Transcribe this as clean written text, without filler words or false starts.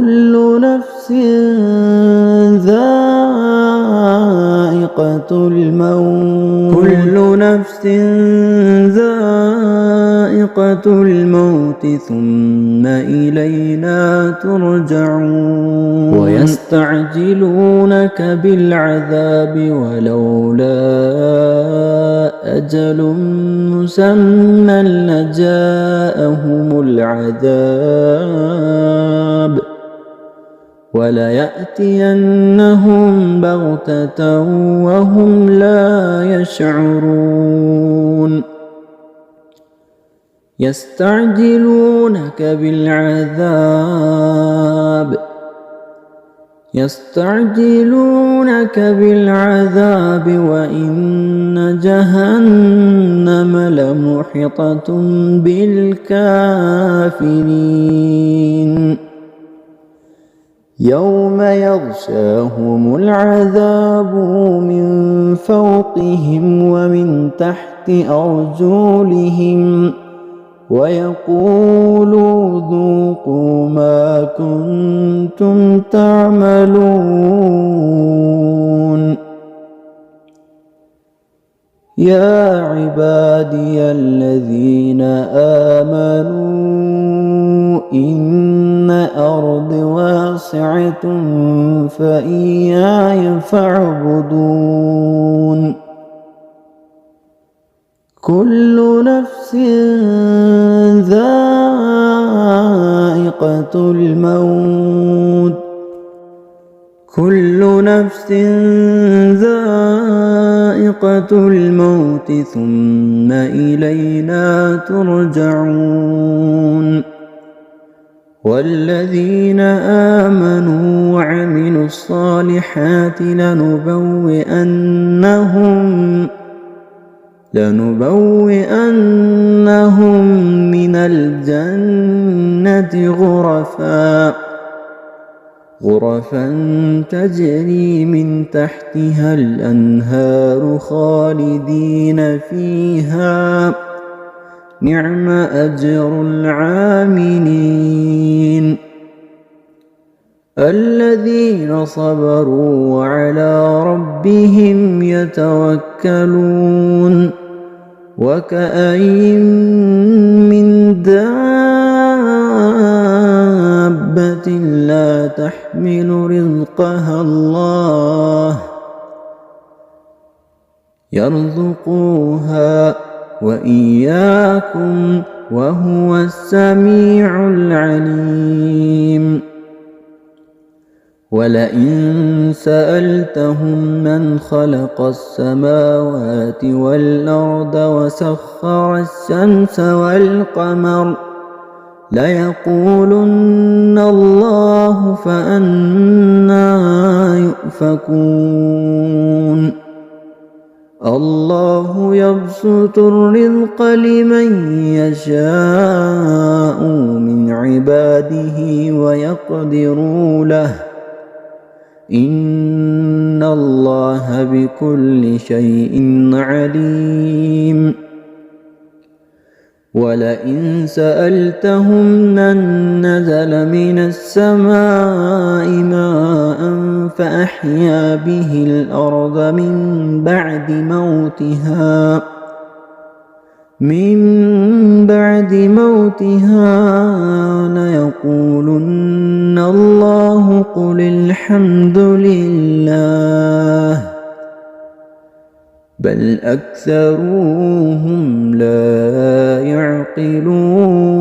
كل نفس ذائقة الموت ثم إلينا ترجعون ويستعجلونك بالعذاب ولولا أجل مسمى لجاءهم العذاب وليأتينهم بغتة وهم لا يشعرون يستعجلونك بالعذاب وإن جهنم لمحيطة بالكافرين يوم يغشاهم العذاب من فوقهم ومن تحت أرجلهم ويقول ذوقوا ما كنتم تعملون يا عبادي الذين آمنوا إن أرضي واسعة فإياي فاعبدون كل نفس ذائقة الموت ثم إلينا ترجعون والذين آمنوا وعملوا الصالحات لنبوئنهم من الجنة غرفا تجري من تحتها الأنهار خالدين فيها نعم أجر العاملين الذين صبروا وعلى ربهم يتوكلون وكأين من دابة لا تحمل رزقها الله يرزقها وإياكم وهو السميع العليم ولئن سألتهم من خلق السماوات والأرض وسخر الشمس والقمر ليقولن الله فأنى يؤفكون الله يبسط الرزق لمن يشاء من عباده ويقدر له إن الله بكل شيء عليم ولئن سألتهم من نزل من السماء ماء فأحيا به الأرض من بعد موتها ليقولن الله قل الحمد لله بل أكثرهم لا يعقلون